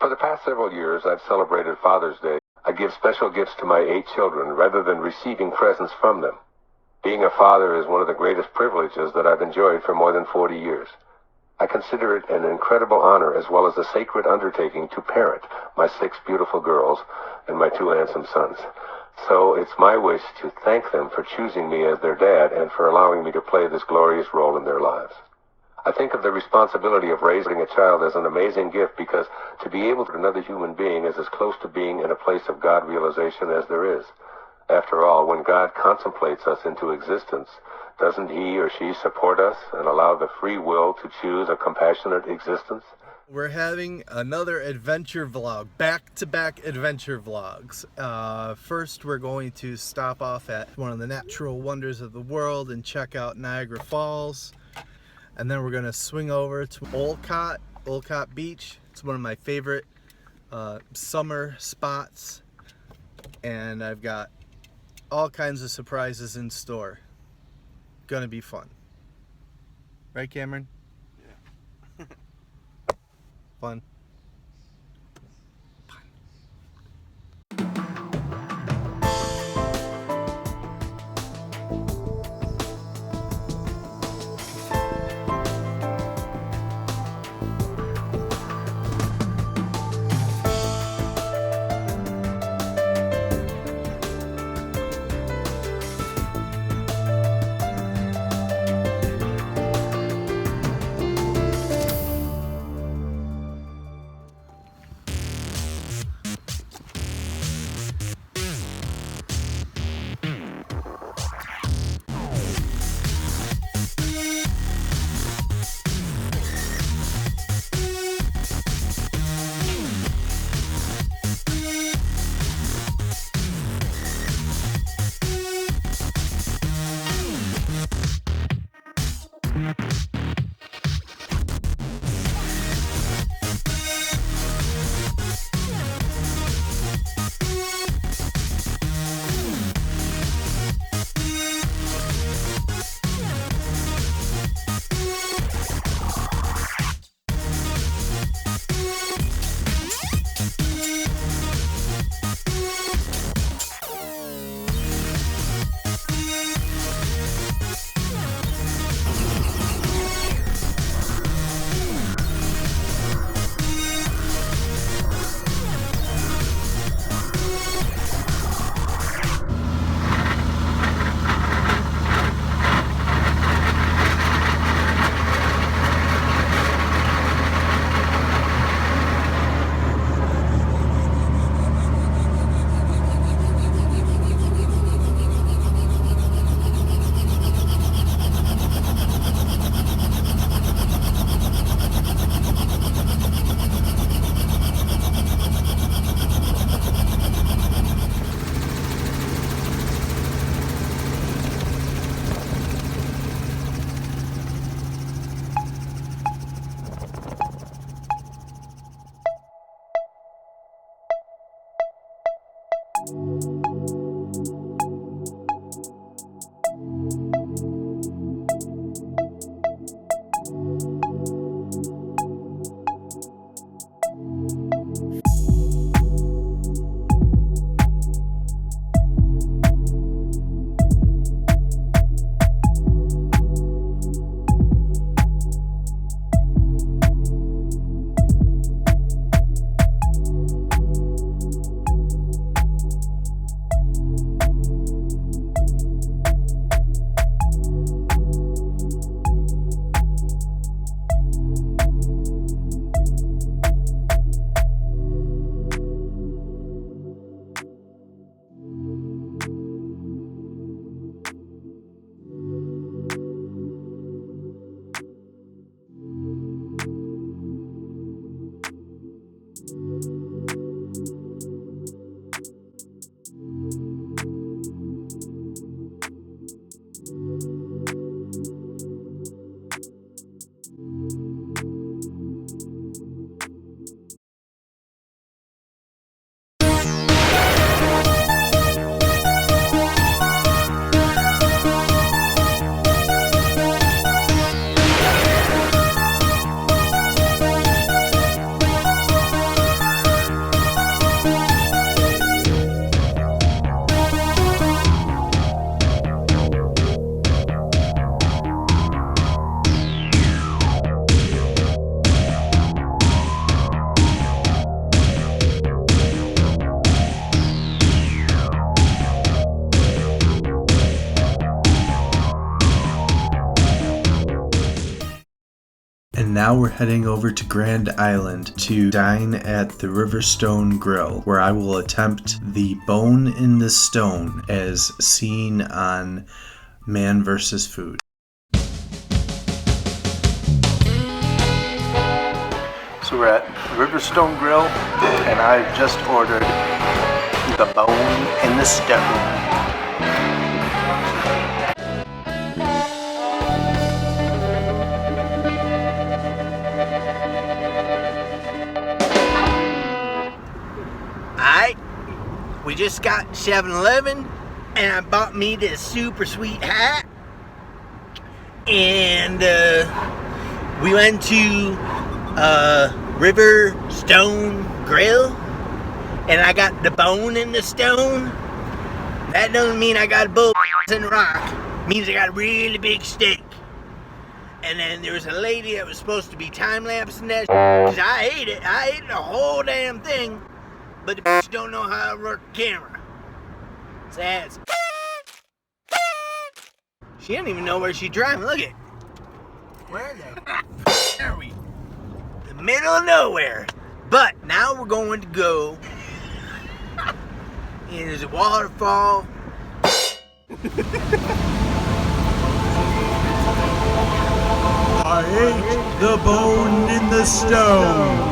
For the past several years, I've celebrated Father's Day. I give special gifts to my 8 children rather than receiving presents from them. Being a father is one of the greatest privileges that I've enjoyed for more than 40 years. I consider it an incredible honor as well as a sacred undertaking to parent my 6 beautiful girls and my 2 handsome sons. So it's my wish to thank them for choosing me as their dad and for allowing me to play this glorious role in their lives. I think of the responsibility of raising a child as an amazing gift because to be able to another human being is as close to being in a place of God realization as there is. After all, when God contemplates us into existence, doesn't he or she support us and allow the free will to choose a compassionate existence? We're having another adventure vlog, back-to-back adventure vlogs. First, we're going to stop off at one of the natural wonders of the world and check out Niagara Falls. And then we're going to swing over to Olcott Beach. It's one of my favorite summer spots. And I've got all kinds of surprises in store. Gonna be fun. Right, Cameron? Yeah. Fun. Now we're heading over to Grand Island to dine at the Riverstone Grill, where I will attempt the bone in the stone as seen on Man vs. Food. So we're at Riverstone Grill, and I've just ordered the bone in the stone. Alright, we just got 7-Eleven, and I bought me this super sweet hat, and we went to Riverstone Grill, and I got the bone in the stone. That doesn't mean I got a bull in the rock. It means I got a really big steak. And then there was a lady that was supposed to be time-lapsing that because I ate it. I ate the whole damn thing. But the bitch don't know how to work the camera. Sad. She don't even know where she's driving. Look at it. Where the are we? The middle of nowhere. But now we're going to go. And there's a waterfall. I ate the bone in the stone.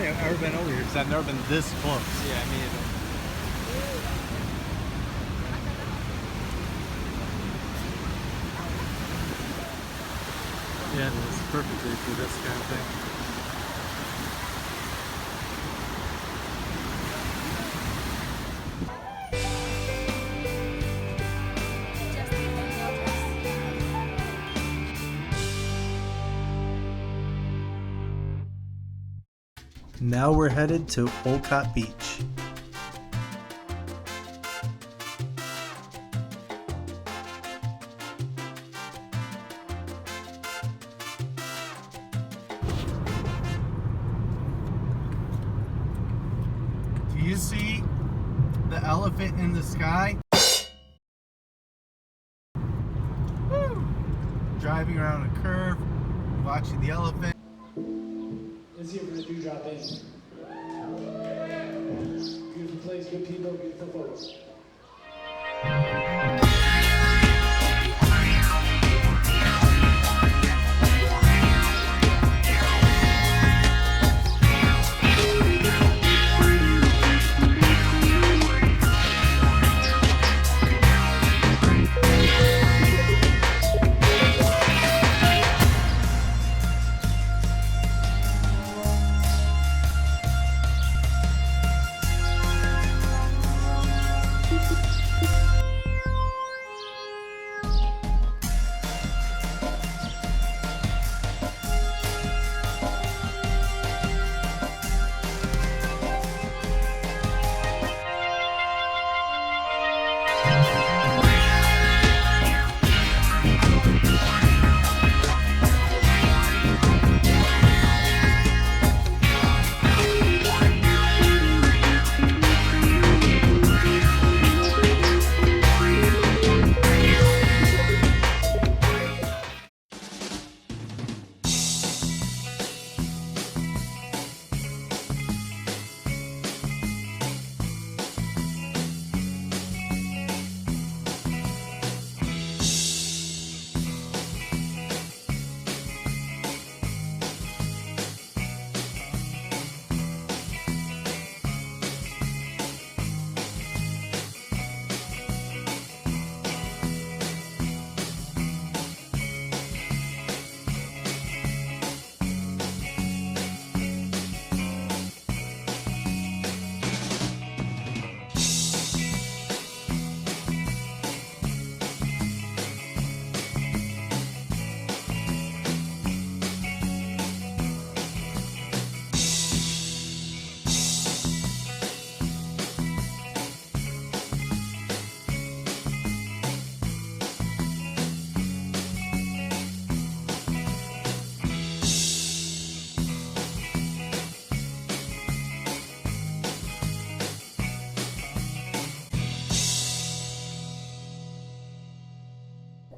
I've never been over here because I've never been this close. Yeah, me either. Yeah, it's perfectly for this kind of thing. Now we're headed to Olcott Beach. Do you see the elephant in the sky? Woo! Driving around a curve, watching the elephant. Let's see if we're gonna do drop in. Beautiful place, good people, beautiful folks.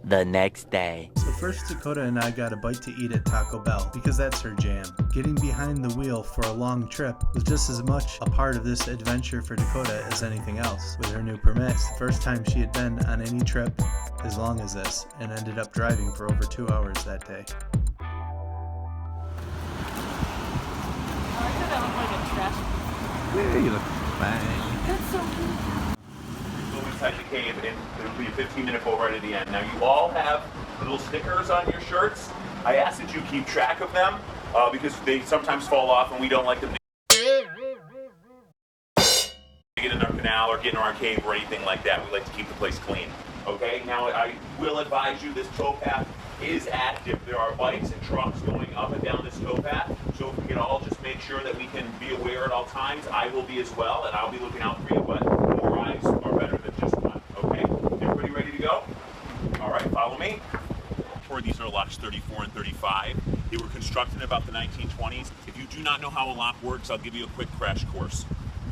the next day. So first, Dakota and I got a bite to eat at Taco Bell because that's her jam. Getting behind the wheel for a long trip was just as much a part of this adventure for Dakota as anything else. With her new permit, it's the first time she had been on any trip as long as this, and ended up driving for over 2 hours that day. I thought that looked like a trash. Yeah, you look fine. That's so cool. Go inside the cave, and there'll be a 15-minute boat right at the end. Now, you all have little stickers on your shirts. I ask that you keep track of them because they sometimes fall off, and we don't like them to get in our canal or get in our cave or anything like that. We like to keep the place clean. Okay? Now, I will advise you this towpath is active. There are bikes and trucks going up and down this towpath. So if we can all just make sure that we can be aware at all times, I will be as well, and I'll be looking out for you, but more eyes are better than just one. Okay? Everybody ready to go? All right, follow me. These are locks 34 and 35. They were constructed in about the 1920s. If you do not know how a lock works, I'll give you a quick crash course.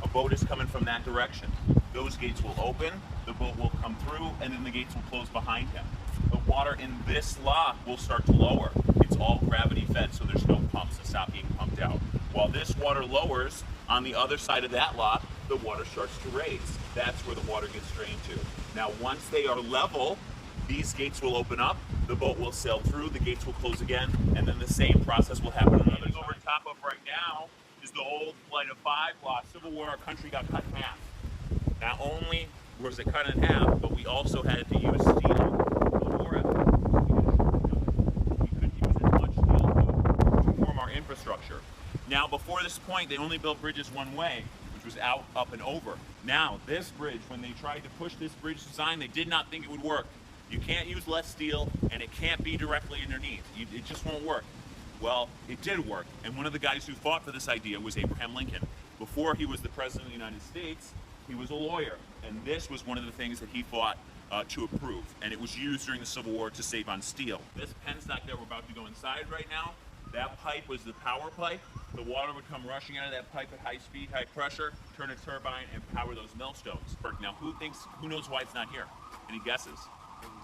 A boat is coming from that direction. Those gates will open, the boat will come through, and then the gates will close behind him. The water in this lock will start to lower. It's all gravity fed, so there's no pumps to stop being pumped out. While this water lowers, on the other side of that lock, the water starts to raise. That's where the water gets drained to. Now, once they are level, these gates will open up, the boat will sail through, the gates will close again, and then the same process will happen on another side. Over top of right now is the old Flight of Five block. Civil War, our country got cut in half. Not only was it cut in half, but we also had to use steel. The war effort. We couldn't use as much steel to form our infrastructure. Now, before this point, they only built bridges one way, which was out, up, and over. Now, this bridge, when they tried to push this bridge design, they did not think it would work. You can't use less steel, and it can't be directly underneath. It just won't work. Well, it did work, and one of the guys who fought for this idea was Abraham Lincoln. Before he was the President of the United States, he was a lawyer, and this was one of the things that he fought to approve, and it was used during the Civil War to save on steel. This penstock that we're about to go inside right now, that pipe was the power pipe. The water would come rushing out of that pipe at high speed, high pressure, turn a turbine, and power those millstones. Now, who knows why it's not here? Any guesses?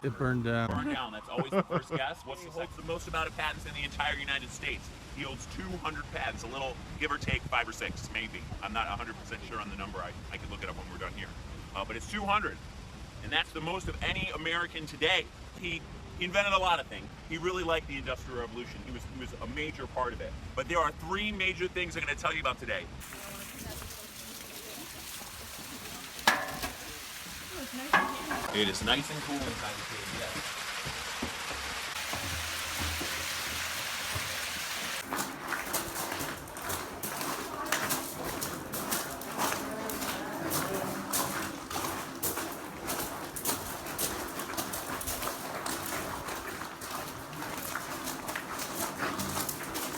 It burned down. Burned down. That's always the first guess. What's the holds the most amount of patents in the entire United States? He holds 200 patents, a little give or take 5 or 6, maybe. I'm not 100% sure on the number. I can look it up when we're done here. But it's 200, and that's the most of any American today. He invented a lot of things. He really liked the Industrial Revolution. He was a major part of it. But there are 3 major things I'm going to tell you about today. It is nice and cool inside the cave, yes.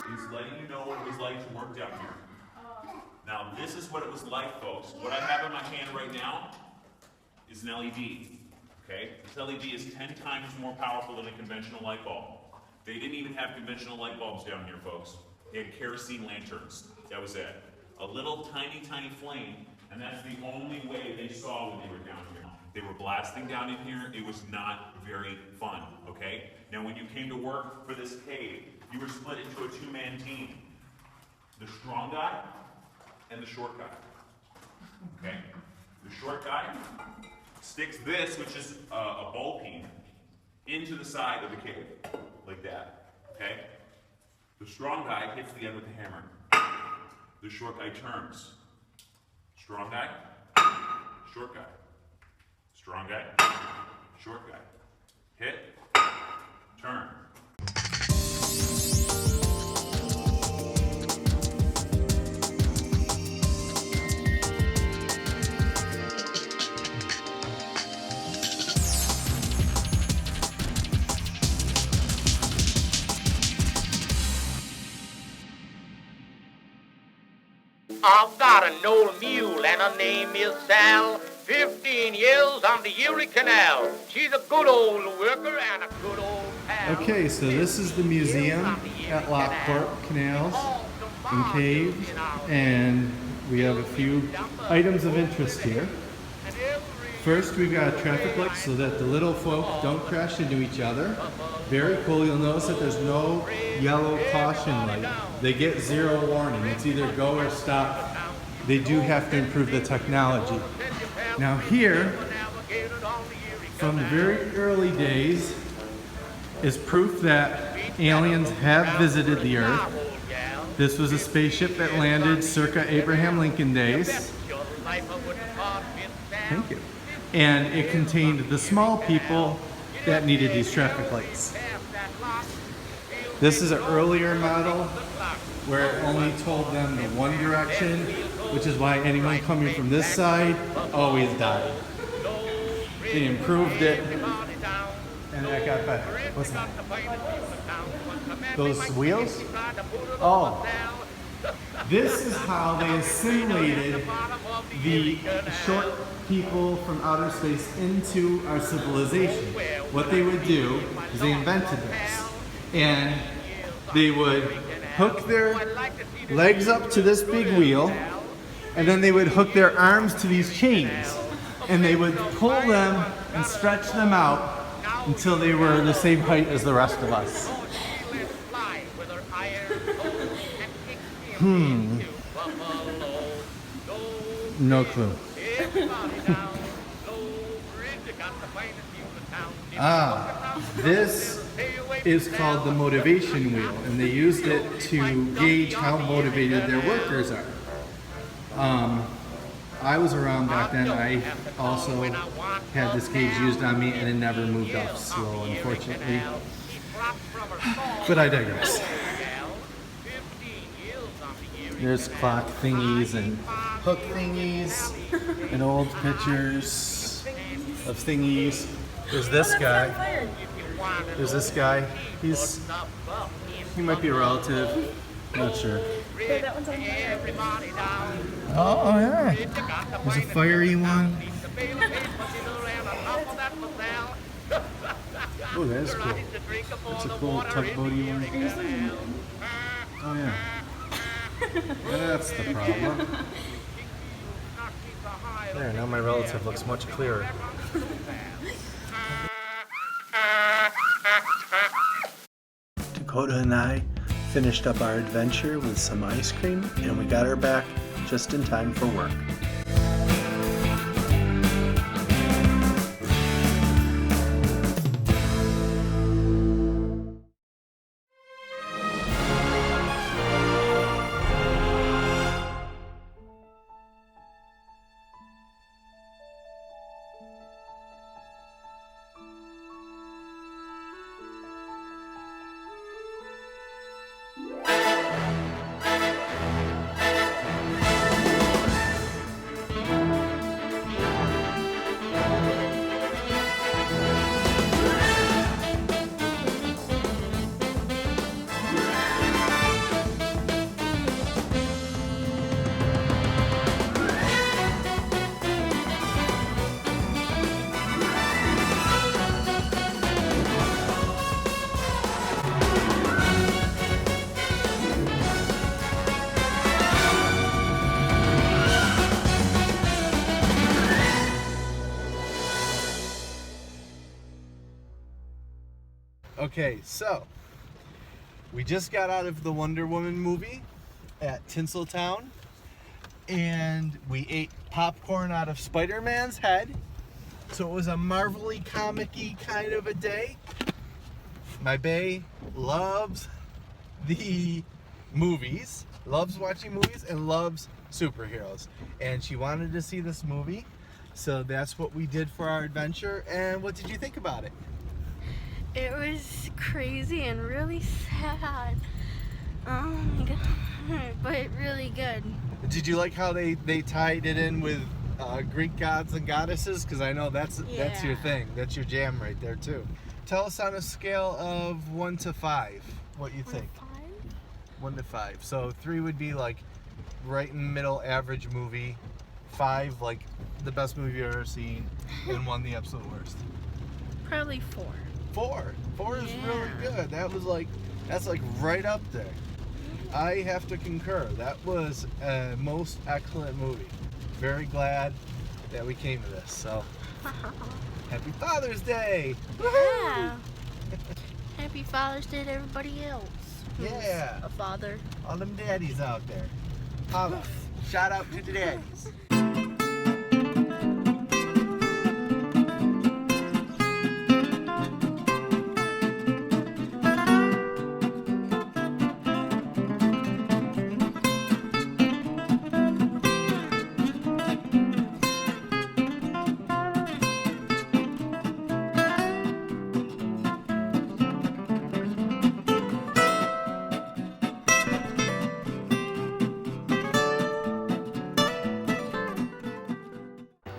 He's letting you know what it was like to work down here. Now, this is what it was like, folks. What I have in my hand right now is an LED, okay? This LED is 10 times more powerful than a conventional light bulb. They didn't even have conventional light bulbs down here, folks. They had kerosene lanterns. That was it. A little tiny, tiny flame, and that's the only way they saw when they were down here. They were blasting down in here. It was not very fun, okay? Now, when you came to work for this cave, you were split into a 2-man team. The strong guy and the short guy, okay? The short guy sticks this, which is a bowl peen, into the side of the cave, like that, okay? The strong guy hits the end with the hammer. The short guy turns. Strong guy, short guy. Strong guy, short guy. Hit, turn. I've got an old mule and her name is Sal. 15 years on the Erie Canal. She's a good old worker and a good old pal. Okay, so this is the museum at Lockport Canals and Caves, and we have a few items of interest here. First, we've got a traffic light so that the little folk don't crash into each other. Very cool. You'll notice that there's no yellow caution light. They get 0 warning. It's either go or stop. They do have to improve the technology. Now here, from the very early days, is proof that aliens have visited the Earth. This was a spaceship that landed circa Abraham Lincoln days. Thank you. And it contained the small people that needed these traffic lights. This is an earlier model where it only told them the one direction, which is why anyone coming from this side always died. They improved it, and that got better. What's that? Those wheels? Oh. This is how they assimilated the short people from outer space into our civilization. What they would do is they invented this. And they would hook their legs up to this big wheel, and then they would hook their arms to these chains. And they would pull them and stretch them out until they were the same height as the rest of us. No clue. This is called the motivation wheel, and they used it to gauge how motivated their workers are. I was around back then. I also had this gauge used on me, and it never moved off slow, unfortunately. But I digress. There's clock thingies and hook thingies and old pictures of thingies. There's this guy. There's this guy. He might be a relative. Not sure. Oh yeah. There's a fiery one. Oh, that is cool. That's a cool tugboaty one. Oh yeah. That's the problem. There, now my relative looks much clearer. Dakota and I finished up our adventure with some ice cream, and we got her back just in time for work. Okay, so we just got out of the Wonder Woman movie at Tinseltown, and we ate popcorn out of Spider-Man's head. So it was a marvelly comic-y kind of a day. My bae loves the movies, loves watching movies, and loves superheroes. And she wanted to see this movie, so that's what we did for our adventure. And what did you think about it? It was crazy and really sad. Oh my god, but really good. Did you like how they tied it in with Greek gods and goddesses? Because I know that's your thing. That's your jam right there too. Tell us on a scale of 1 to 5 what you think. 1 to 5. So 3 would be like right in the middle, average movie. 5 like the best movie you've ever seen, and 1 the absolute worst. Probably 4. 4 is really good. That's like right up there. I have to concur. That was a most excellent movie. Very glad that we came to this. So, happy Father's Day! Yeah. Happy Father's Day to everybody else. who's Yeah. A father. All them daddies out there. Holla. Shout out to the daddies.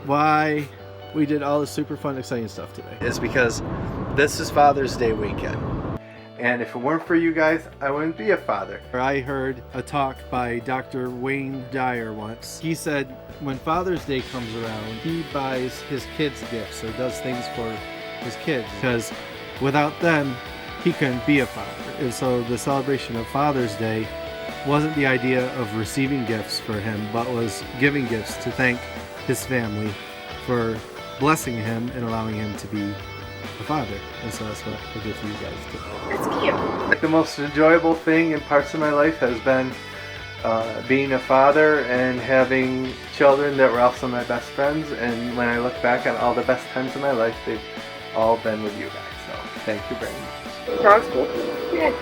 Why we did all the super fun, exciting stuff today is because this is Father's Day weekend. And if it weren't for you guys, I wouldn't be a father. I heard a talk by Dr. Wayne Dyer once. He said when Father's Day comes around, he buys his kids gifts or does things for his kids because without them, he couldn't be a father. And so the celebration of Father's Day wasn't the idea of receiving gifts for him, but was giving gifts to thank his family for blessing him and allowing him to be a father. And so that's what I did for you guys too. That's cute. The most enjoyable thing in parts of my life has been being a father and having children that were also my best friends. And when I look back at all the best times of my life, they've all been with you guys. So thank you very much. Dog's cool. Yeah.